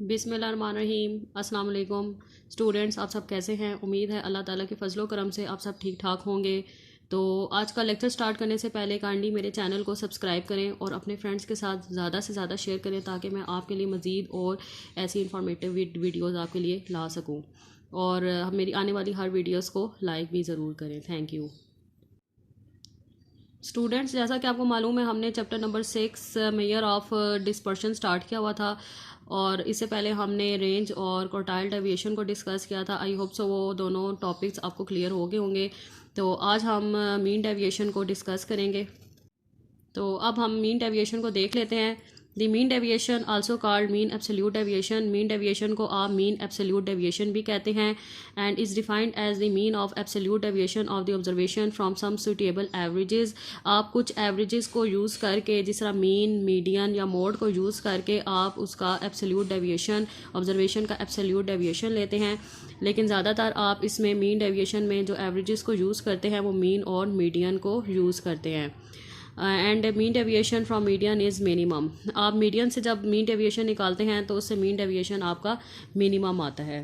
बिस्मिल्लाहिर्रहमानिर्रहीम। अस्सलाम वालेकुम स्टूडेंट्स, आप सब कैसे हैं? उम्मीद है अल्लाह ताला के फजलो करम से आप सब ठीक ठाक होंगे। तो आज का लेक्चर स्टार्ट करने से पहले काइंडली मेरे चैनल को सब्सक्राइब करें और अपने फ्रेंड्स के साथ ज़्यादा से ज़्यादा शेयर करें ताकि मैं आपके लिए मज़ीद और ऐसी इंफॉर्मेटिव वीडियोज़ आपके लिए ला सकूँ। और मेरी आने वाली हर वीडियोज़ को लाइक भी ज़रूर करें। Thank you students. जैसा कि आपको मालूम है, हमने chapter number 6 major of dispersion start किया हुआ था और इससे पहले हमने रेंज और क्वार्टाइल डेविएशन को डिस्कस किया था। आई होप सो वो दोनों टॉपिक्स आपको क्लियर हो गए होंगे। तो आज हम मीन डेविएशन को डिस्कस करेंगे। तो अब हम मीन डेविएशन को देख लेते हैं। The mean deviation also called mean absolute deviation. Mean deviation को आप मीन एब्सोल्यूट डेविएशन भी कहते हैं and is defined as the mean of absolute deviation of the observation from some suitable averages. आप कुछ एवरेजेस को यूज़ करके, जिस तरह मीन, मीडियन या मोड को यूज़ करके आप उसका एब्सोल्यूट डेविएशन, ऑब्जर्वेशन का एब्सोल्यूट डेविएशन लेते हैं। लेकिन ज़्यादातर आप इसमें मीन डेविएशन में जो एवरेजेस को यूज़ करते हैं वो मीन और मीडियन को यूज़ करते हैं। And mean deviation from median is minimum. आप मीडियन से जब मीन डेविएशन निकालते हैं तो उससे मीन डेविएशन आपका मिनिमम आता है।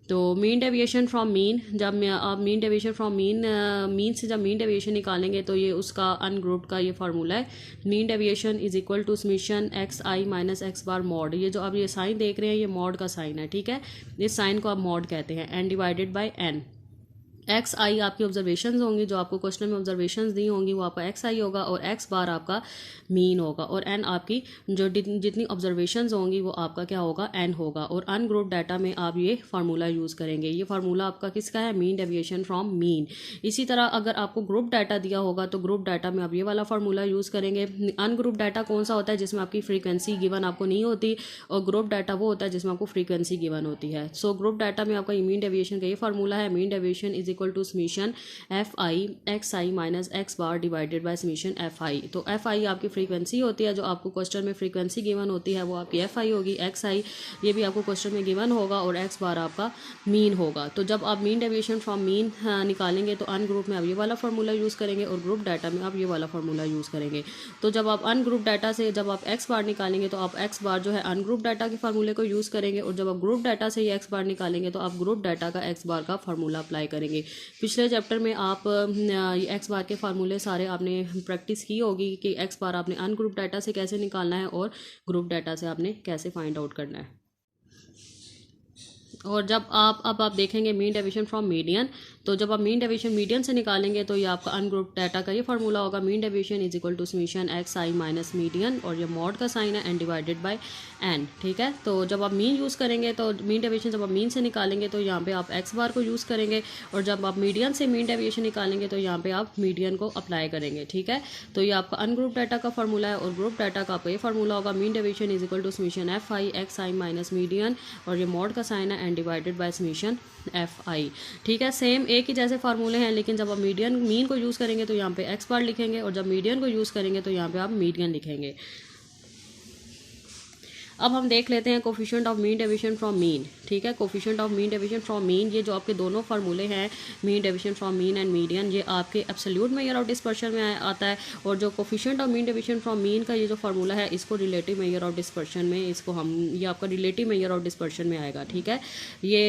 तो मीन डेविएशन फ्रॉम मीन, जब आप मीन डेविएशन फ्रॉम मीन से जब मीन डेविएशन निकालेंगे तो ये उसका अनग्रुप्ड का ये फार्मूला है। Mean deviation is equal to summation x i minus x bar mod. ये जो आप ये साइन देख रहे हैं ये मॉड का साइन है, ठीक है। इस साइन को आप मॉड कहते हैं। N divided by N. X I आपकी ऑब्जर्वेशंस होंगी, जो आपको क्वेश्चन में ऑब्जर्वेशंस दी होंगी वो आपका एक्स आई होगा और एक्स बार आपका मीन होगा और एन आपकी जो जितनी ऑब्जर्वेशंस होंगी वो आपका क्या होगा, एन होगा। और अनग्रुप्ड डाटा में आप ये फार्मूला यूज़ करेंगे। ये फार्मूला आपका किसका है? Mean deviation from mean. इसी तरह अगर आपको ग्रुप डाटा दिया होगा तो ग्रुप डाटा में आप ये वाला फार्मूला यूज़ करेंगे। अनग्रुप डाटा कौन सा होता है? जिसमें आपकी फ्रीक्वेंसी गिवन आपको नहीं होती, और ग्रुप डाटा वो होता है जिसमें आपको फ्रीक्वेंसी गिवन होती है। सो ग्रुप डाटा में आपका मीन डेविएशन का ये फार्मूला है। Mean deviation is equal to summation f i x i minus x bar divided by summation f i. तो एफ आई आपकी फ्रीक्वेंसी होती है, जो आपको क्वेश्चन में फ्रीक्वेंसी गिवन होती है वो आपकी एफ आई होगी। एक्स आई ये भी आपको क्वेश्चन में गिवन होगा और एक्स बार आपका मीन होगा। तो जब आप मीन डेविएशन फ्रॉम मीन निकालेंगे तो अन ग्रुप में आप ये वाला फार्मूला यूज़ करेंगे और ग्रुप डाटा में आप ये वाला फार्मूला यूज़ करेंगे। तो जब आप अन ग्रुप डाटा से जब आप एक्स बार निकालेंगे तो आप एक्स बार जो है अन ग्रुप डाटा के फार्मूले को यूज़ करेंगे, और जब आप ग्रुप डाटा से ये एक्स बार निकालेंगे तो आप ग्रुप डाटा का एक्स बार का फार्मूला अप्लाई करेंगे। पिछले चैप्टर में आप एक्स बार के फार्मूले सारे आपने प्रैक्टिस की होगी कि एक्स बार आपने अन ग्रुप डाटा से कैसे निकालना है और ग्रुप डाटा से आपने कैसे फाइंड आउट करना है। और जब आप देखेंगे मीन डेविएशन फ्रॉम मीडियन, तो जब आप मीन डेविएशन मीडियन से निकालेंगे तो ये आपका अनग्रुप डाटा का ये फार्मूला होगा। Mean deviation is equal to summation x i minus median, और ये मॉड का साइन है, एन डिवाइडेड बाय एन, ठीक है। तो जब आप मीन यूज़ करेंगे तो मीन डेविएशन जब आप मीन से निकालेंगे तो यहाँ पे आप एक्स बार को यूज़ करेंगे, और जब आप मीडियन से मीन डेविएशन निकालेंगे तो यहाँ पे आप मीडियन को अप्लाई करेंगे, ठीक है। तो ये आपका अनग्रुप डाटा का फार्मूला है और ग्रुप डाटा का आपका ये फार्मूला होगा। Mean deviation is equal to summation f i x i minus median, और ये मॉड का साइन है, n divided by summation f i, ठीक है। सेम एक ही जैसे फार्मूले हैं, लेकिन जब आप मीन को यूज़ करेंगे तो यहाँ पे एक्स बार लिखेंगे, और जब मीडियन को यूज़ करेंगे तो यहाँ पे आप मीडियन लिखेंगे। अब हम देख लेते हैं coefficient of mean deviation from mean, ठीक है। Coefficient of mean deviation from mean, ये जो आपके दोनों फार्मूले हैं mean deviation from mean and median, ये आपके एब्सोल्यूट मेजर ऑफ डिस्पर्शन में आता है। और जो coefficient of mean deviation from mean का ये जो फार्मूला है इसको रिलेटिव मेजर ऑफ डिस्पर्शन में, इसको हम ये आपका रिलेटिव मेजर ऑफ डिस्पर्शन में आएगा, ठीक है। ये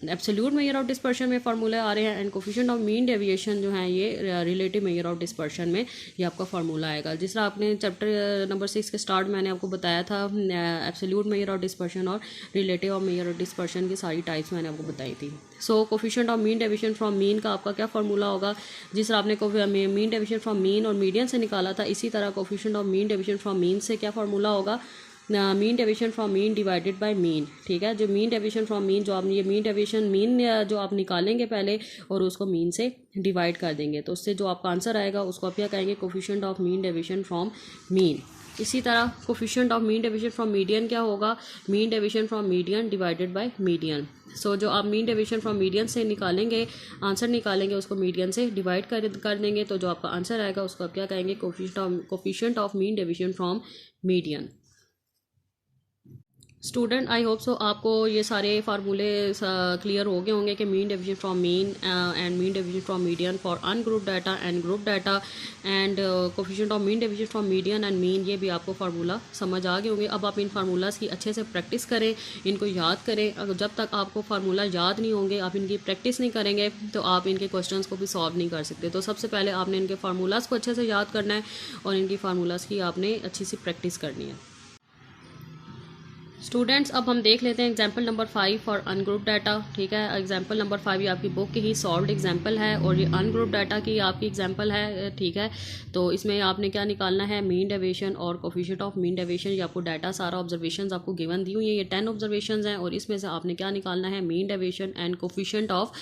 एब्सोल्यूट मेजर ऑफ डिस्पर्शन में फार्मूले आ रहे हैं, and coefficient of mean deviation जो है ये रिलेटिव मेजर ऑफ डिस्पर्शन में ये आपका फार्मूला आएगा। जिस तरह आपने चैप्टर नंबर 6 के स्टार्ट मैंने आपको बताया था एब्सोल्यूट मेजर ऑफ डिस्पर्शन और relative of measure of dispersion की सारी टाइप्स मैंने आपको बताई थी। So coefficient of mean deviation from mean का आपका क्या फार्मूला होगा? जिस तरह आपने मीन डेविएशन फ्रॉम मीन और मीडियन से निकाला था, इसी तरह coefficient of mean deviation from mean से क्या फार्मूला होगा? Mean deviation from mean divided by mean, ठीक है। जो मीन डेविएशन फ्रॉम मीन, जो आप ये मीन डेविएशन मीन जो आप निकालेंगे पहले और उसको मीन से डिवाइड कर देंगे, तो उससे जो आपका आंसर आएगा उसको आप क्या कहेंगे? Coefficient of mean deviation from mean. इसी तरह coefficient of mean deviation from median क्या होगा? Mean deviation from median divided by median. So जो आप मीन डेविएशन फ्रॉम मीडियन से निकालेंगे, आंसर निकालेंगे, उसको मीडियन से डिवाइड कर देंगे, तो जो आपका आंसर आएगा उसको आप क्या कहेंगे? Coefficient of mean deviation from median. Student I hope so आपको ये सारे फार्मूले क्लियर हो गए होंगे कि mean deviation from mean and mean deviation from median for ungroup data and group data and coefficient of mean deviation from median and mean, ये भी आपको फार्मूला समझ आ गए होंगे। अब आप इन फार्मूलाज की अच्छे से प्रैक्टिस करें, इनको याद करें। अगर जब तक आपको फार्मूला याद नहीं होंगे, आप इनकी प्रैक्टिस नहीं करेंगे, तो आप इनके क्वेश्चन को भी सॉल्व नहीं कर सकते। तो सबसे पहले आपने इनके फार्मूलाज को अच्छे से याद करना है और इनकी फार्मूलाज की आपने अच्छी सी प्रैक्टिस करनी है। स्टूडेंट्स अब हम देख लेते हैं example number 5 for ungroup data. ठीक है, एग्जाम्पल नंबर 5 ये आपकी बुक की ही सॉल्व्ड एग्जाम्पल है और ये अनग्रुप डाटा की आपकी एग्जाम्पल है। ठीक है, तो इसमें आपने क्या निकालना है, मीन डेविएशन और कोफिशिएंट ऑफ मीन डेविएशन। ये आपको डाटा सारा ऑब्जर्वेशन आपको गिवन दी हुई है, ये 10 ऑब्जर्वेशन हैं और इसमें से आपने क्या निकालना है, mean deviation and coefficient of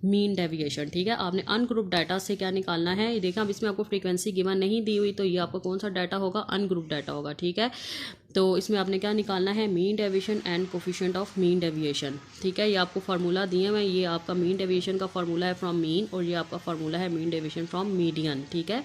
mean deviation. ठीक है, आपने अनग्रुप डाटा से क्या निकालना है, ये देखा अब इसमें आपको फ्रीक्वेंसी गिवन नहीं दी हुई, तो ये आपको कौन सा डाटा होगा, अनग्रुप डाटा होगा। ठीक है, तो इसमें आपने क्या निकालना है, mean deviation and coefficient of mean deviation. ठीक है, ये आपको फार्मूला दिए हुए हैं, ये आपका मीन डेविएशन का फार्मूला है फ्रॉम मीन और ये आपका फार्मूला है मीन डेविएशन फ्रॉम मीडियन। ठीक है,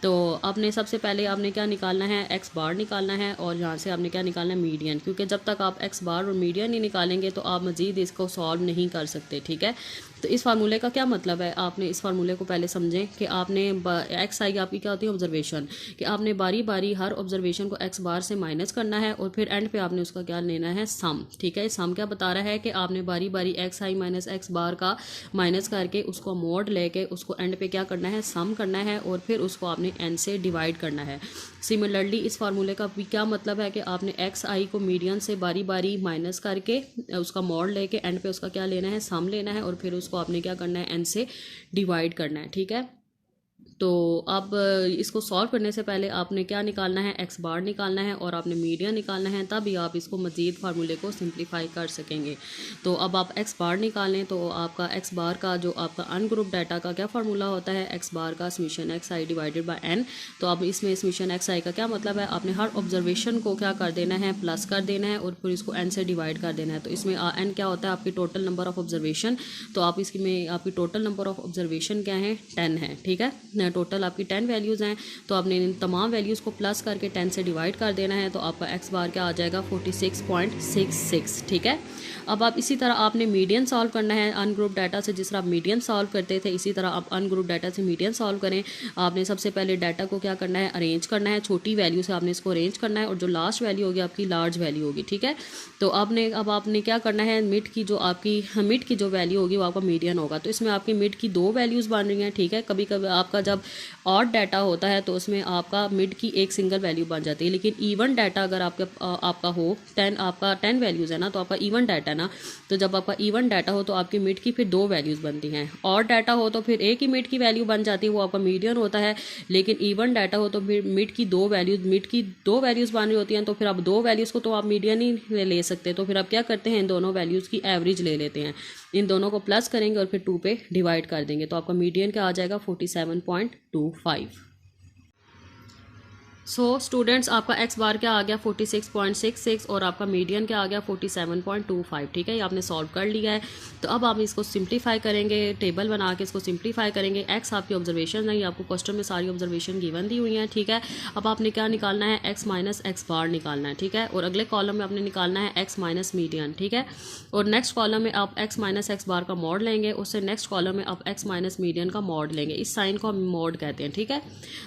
तो आपने सबसे पहले आपने क्या निकालना है, एक्स बार निकालना है और यहाँ से आपने क्या निकालना है, मीडियन, क्योंकि जब तक आप एक्स बार और मीडियन नहीं निकालेंगे तो आप मज़ीद इसको सॉल्व नहीं कर सकते। ठीक है, तो इस फार्मूले का क्या मतलब है, आपने इस फार्मूले को पहले समझें कि आपने एक्स आई आपकी क्या होती है, ऑब्जर्वेशन, कि आपने बारी बारी हर ऑब्जर्वेशन को एक्स बार से माइनस करना है और फिर एंड पे आपने उसका क्या लेना है, सम। ठीक है, सम क्या बता रहा है कि आपने बारी बारी x i minus x bar का माइनस करके उसको मोड लेके उसको एंड पे क्या करना है, सम करना है और फिर उसको आपने एन से डिवाइड करना है। सिमिलरली इस फार्मूले का भी क्या मतलब है कि आपने एक्स आई को मीडियन से बारी बारी माइनस करके उसका मोड लेके एंड पे उसका क्या लेना है, सम लेना है और फिर उसको आपने क्या करना है, एन से डिवाइड करना है। ठीक है, तो अब इसको सॉल्व करने से पहले आपने क्या निकालना है, एक्स बार निकालना है और आपने मीडियन निकालना है, तभी आप इसको मज़ीद फार्मूले को सिंप्लीफाई कर सकेंगे। तो अब आप एक्स बार निकालें, तो आपका एक्स बार का जो आपका अनग्रुप डाटा का क्या फार्मूला होता है, एक्स बार का summation x i divided by n. तो अब इसमें समीशन एक्स आई का क्या मतलब है, आपने हर ऑब्जर्वेशन को क्या कर देना है, प्लस कर देना है और फिर इसको एन से डिवाइड कर देना है। तो इसमें एन क्या होता है, आपकी टोटल नंबर ऑफ ऑब्जर्वेशन। तो आप इसमें आपकी टोटल नंबर ऑफ ऑब्जर्वेशन क्या है, 10 है। ठीक है, टोटल आपकी 10 वैल्यूज़ हैं, तो आपने इन तमाम वैल्यूज़ को प्लस करके 10 से डिवाइड कर देना है, तो आपका एक्स बार क्या आ जाएगा, 46.66। ठीक है, अब आप इसी तरह आपने मीडियन सॉल्व करना है अनग्रुप डाटा से, जिस तरह आप मीडियन सॉल्व करते थे इसी तरह आप अनग्रुप डाटा से मीडियन सॉल्व करें। आपने सबसे पहले डाटा को क्या करना है, अरेंज करना है, छोटी वैल्यू से आपने इसको अरेंज करना है और जो लास्ट वैल्यू होगी आपकी लार्ज वैल्यू होगी। ठीक है, तो अब आपने क्या करना है, मिड की जो वैल्यू होगी वो आपका मीडियन होगा। तो इसमें आपकी मिड की 2 वैल्यूज़ बन रही हैं। ठीक है, कभी कभी आपका जब ऑड डाटा होता है तो उसमें आपका मिड की एक सिंगल वैल्यू बन जाती है, लेकिन इवन डाटा अगर आपका हो 10 वैल्यूज़ है ना, तो आपका इवन डाटा ना, तो जब आपका इवन डाटा हो तो आपकी मिड की फिर 2 वैल्यूज़ बनती हैं। ऑड डाटा हो तो फिर एक ही मिड की वैल्यू बन जाती है, वो आपका मीडियन होता है, लेकिन इवन डाटा हो तो फिर मिड की दो वैल्यूज़ बन रही होती हैं, तो फिर आप 2 वैल्यूज़ को तो आप मीडियन ही ले सकते, तो फिर आप क्या करते हैं, इन दोनों वैल्यूज़ की एवरेज ले लेते हैं, इन दोनों को प्लस करेंगे और फिर 2 पे डिवाइड कर देंगे, तो आपका मीडियन क्या आ जाएगा, 47.25। सो स्टूडेंट्स आपका एक्स बार क्या आ गया, 46.66 और आपका मीडियन क्या आ गया, 47.25। ठीक है, ये आपने सॉल्व कर लिया है। तो अब आप इसको सिंप्लीफाई करेंगे, टेबल बना के इसको सिंप्लीफाई करेंगे। एक्स आपकी ऑब्जर्वेशन है, ये आपको क्वेश्चन में सारी ऑब्जर्वेशन गिवन दी हुई हैं। ठीक है, अब आपने क्या निकालना है, एक्स माइनस एक्स बार निकालना है। ठीक है, और अगले कॉलम में आपने निकालना है एक्स माइनस मीडियन। ठीक है, और नेक्स्ट कॉलम में आप एक्स माइनस एक्स बार का मॉड लेंगे, उससे नेक्स्ट कॉलम में आप एक्स माइनस मीडियन का मॉड लेंगे। इस साइन को हम मॉड कहते हैं। ठीक है,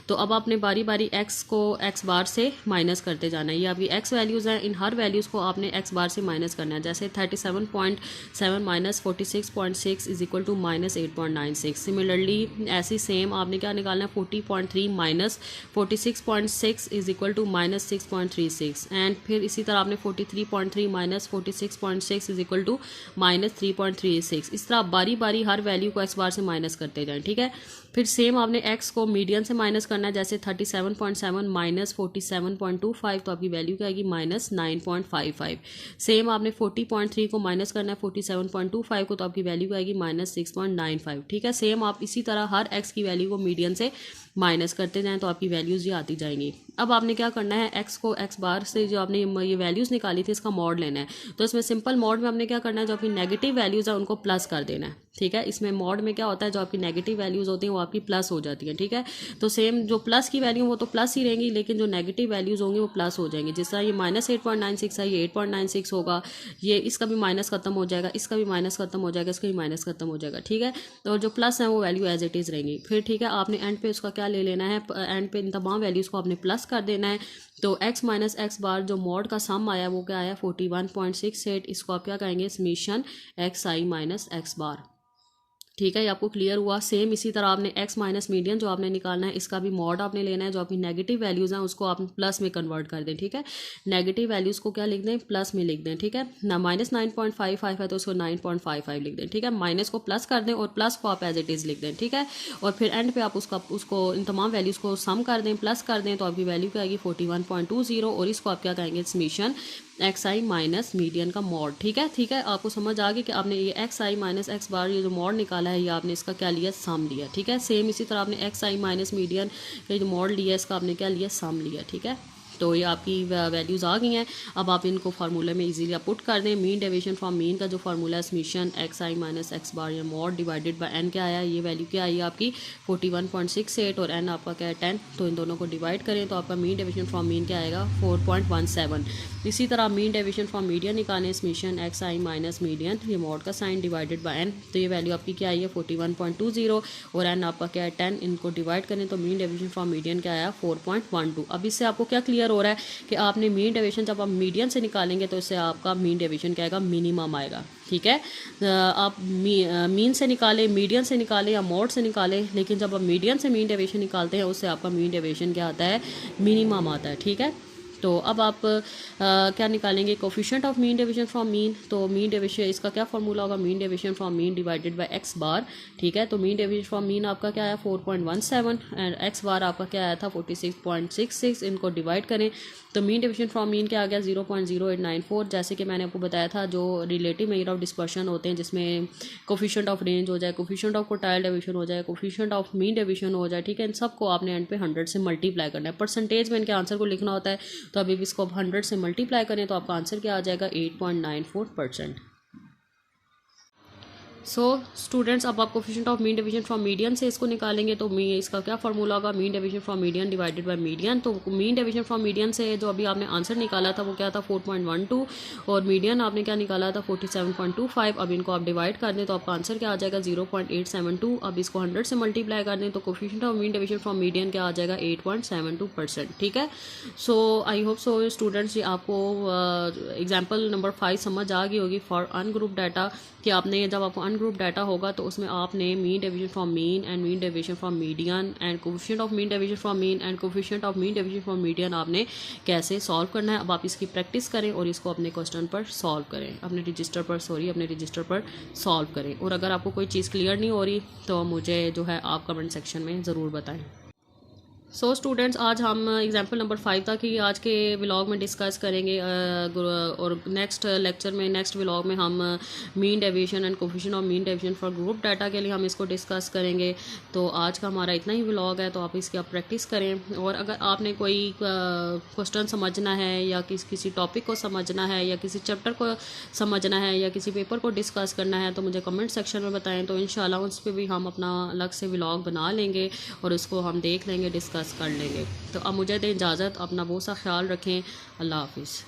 तो अब आपने बारी बारी एक्स को एक्स बार से माइनस करते जाना है। ये आपकी एक्स वैल्यूज़ हैं, इन हर वैल्यूज़ को आपने एक्स बार से माइनस करना है। जैसे 37.7 minus 46.6 is equal to minus 8.96। Similarly ऐसी सेम आपने क्या निकालना है, 40.3 minus 46.6 is equal to minus 6.36 and फिर इसी तरह आपने 43.3 minus 46.6 is equal to minus 3.36। इस तरह बारी बारी हर वैल्यू को एक्स बार से माइनस करते जाएं। ठीक है, फिर सेम आपने एक्स को मीडियन से माइनस करना है। जैसे 37.7 माइनस 47.25, तो आपकी वैल्यू क्या आएगी, माइनस 9.55। सेम आपने 40.3 को माइनस करना है 47.25 को, तो आपकी वैल्यू आएगी माइनस 6.95। ठीक है, सेम आप इसी तरह हर एक्स की वैल्यू को मीडियन से माइनस करते जाएँ तो आपकी वैल्यूज़ ये आती जाएंगी। अब आपने क्या करना है, एक्स को एक्स बार से जो आपने ये वैल्यूज़ निकाली थी इसका मॉड लेना है। तो इसमें सिंपल मॉड में आपने क्या करना है, जो आपकी नेगेटिव वैल्यूज़ है उनको प्लस कर देना है। ठीक है, इसमें मॉड में क्या होता है, जो आपकी नेगेटिव वैल्यूज़ होती हैं वो आपकी प्लस हो जाती हैं। ठीक है, तो सेम जो प्लस की वैल्यू वो तो प्लस ही रहेंगी, लेकिन जो नेगेटिव वैल्यूज़ होंगी वो प्लस हो जाएंगी। जिस तरह ये -8.96 है, ये 8.96 होगा, ये इसका भी माइनस खत्म हो जाएगा, इसका भी माइनस खत्म हो जाएगा, इसका भी माइनस खत्म हो जाएगा। ठीक है, तो जो प्लस है वो वैल्यू एज इट इज़ रहेंगी। फिर ठीक है, आपने एंड पे उसका क्या ले लेना है, एंड पे इन तमाम वैल्यूज़ को आपने प्लस कर देना है। तो x माइनस एक्स बार जो मॉड का सम आया वो क्या आया 41.68, इसको आप क्या कहेंगे, summation x i minus x bar. ठीक है, ये आपको क्लियर हुआ। सेम इसी तरह आपने x माइनस मीडियन जो आपने निकालना है इसका भी मॉड आपने लेना है, जो आपकी नेगेटिव वैल्यूज़ हैं उसको आप प्लस में कन्वर्ट कर दें। ठीक है, नेगेटिव वैल्यूज़ को क्या लिख दें, प्लस में लिख दें। ठीक है ना, -9.55 है तो उसको 9.55 लिख दें। ठीक है, माइनस को प्लस कर दें और प्लस को आप एज इट इज़ लिख दें। ठीक है, और फिर एंड पे आप उसको इन तमाम वैल्यूज़ को सम कर दें, प्लस कर दें, तो आपकी वैल्यू क्या आएगी 41.20, और इसको आप क्या कहेंगे, summation x i minus median का मॉड। ठीक है, आपको समझ आ गई कि आपने ये एक्स आई माइनस एक्स बार ये जो मॉड निकाला है ये आपने इसका क्या लिया, सम लिया। ठीक है, सेम इसी तरह आपने एक्स आई माइनस मीडियन का जो मॉड लिया इसका आपने क्या लिया, सम लिया। ठीक है, तो ये आपकी वैल्यूज़ आ गई हैं। अब आप इनको फार्मूले में इजीली आप पुट कर दें। मीन डेविएशन फ्रॉम मीन का जो फार्मूला है, summation x i minus x बार या मॉड डिवाइडेड बाय एन क्या आया, ये वैल्यू क्या आई आपकी 41.68 और एन आपका क्या है 10, तो इन दोनों को डिवाइड करें तो आपका मीन डेविएशन फ्रॉम मीन क्या आएगा 4.17। इसी तरह मीन डेविएशन फ्रॉम मीडियन निकालें, summation x i minus median, ये मॉड का साइन डिवाइडेड बाय एन, तो ये वैल्यू आपकी क्या आई है 41.20 और एन आपका क्या है 10, इनको डिवाइड करें तो मीन डेविएशन फ्रॉम मीडियन क्या आया 4.12। अब इससे आपको क्या क्लियर हो रहा है कि आपने मीन डेविएशन जब आप मीडियन से निकालेंगे तो इससे आपका मीन डेविएशन क्या आएगा, मिनिमम आएगा। ठीक है, आप मीन से निकालें, मीडियन से निकालें या मॉड से निकालें, लेकिन जब आप मीडियन से मीन डेविएशन निकालते हैं उससे आपका मीन डेविएशन क्या आता है, मिनिमम आता है। ठीक है, तो अब आप क्या निकालेंगे, coefficient of mean deviation from mean. तो मीन डेविएशन इसका क्या फार्मूला होगा, mean deviation from mean divided by X bar. ठीक है, तो मीन डेविएशन फ्रॉम मीन आपका क्या आया 4.17 एंड एक्स बार आपका क्या आया था 46.66, इनको डिवाइड करें तो मीन डेविएशन फ्रॉम मीन क्या आ गया 0.0894। जैसे कि मैंने आपको बताया था जो रिलेटिव मेजर ऑफ डिस्पर्शन होते हैं जिसमें कोफिशिएंट ऑफ रेंज हो जाए, कोफिशिएंट ऑफ क्वार्टाइल डेविएशन हो जाए, कोफिशिएंट ऑफ मीन डेविएशन हो जाए। ठीक है, इन सबको आपने एंड पे 100 से मल्टीप्लाई करना है। परसेंटेज में इनके आंसर को लिखना होता है, तो अभी इसको 100 से मल्टीप्लाई करें तो आपका आंसर क्या आ जाएगा 8.94%। सो स्टूडेंट्स, अब आप coefficient of mean division from median से इसको निकालेंगे तो इसका क्या फार्मूला होगा, mean division from median divided by median. तो मीन डिवीजन फ्रॉम मीडियन से जो अभी आपने आंसर निकाला था वो क्या था 4.12 और मीडियन आपने क्या निकाला था 47.25। अब इनको आप डिवाइड कर दें तो आपका आंसर क्या आ जाएगा 0.872। अब इसको 100 से मल्टीप्लाई कर दें तो coefficient of mean division from median क्या आ जाएगा 8.72%। ठीक है, सो आई होप सो स्टूडेंट्स ये आपको एग्जाम्पल नंबर 5 समझ आ गई होगी फॉर अनग्रुप डाटा कि आपने जब आपको अनग्रुप डाटा होगा तो उसमें आपने mean deviation from mean and mean deviation from median and coefficient of mean deviation from mean and coefficient of mean deviation from median आपने कैसे सॉल्व करना है। अब आप इसकी प्रैक्टिस करें और इसको अपने क्वेश्चन पर सॉल्व करें, अपने रजिस्टर पर सॉल्व करें। और अगर आपको कोई चीज़ क्लियर नहीं हो रही तो मुझे जो है आप कमेंट सेक्शन में ज़रूर बताएं। सो स्टूडेंट्स, आज हम एग्जाम्पल नंबर 5 तक ही आज के व्लॉग में डिस्कस करेंगे और नेक्स्ट लेक्चर में नेक्स्ट व्लॉग में हम mean deviation and coefficient of mean deviation for group data के लिए हम इसको डिस्कस करेंगे। तो आज का हमारा इतना ही व्लॉग है, तो आप इसकी आप प्रैक्टिस करें। और अगर आपने कोई क्वेश्चन समझना है या किसी टॉपिक को समझना है या किसी चैप्टर को समझना है या किसी पेपर को डिस्कस करना है तो मुझे कमेंट सेक्शन में बताएं, तो इंशाल्लाह उस पर भी हम अपना अलग से व्लॉग बना लेंगे और उसको हम देख लेंगे, डिस्कस कर लेंगे। तो अब मुझे दें इजाज़त, अपना बहुत सा ख्याल रखें। अल्लाह हाफिज़।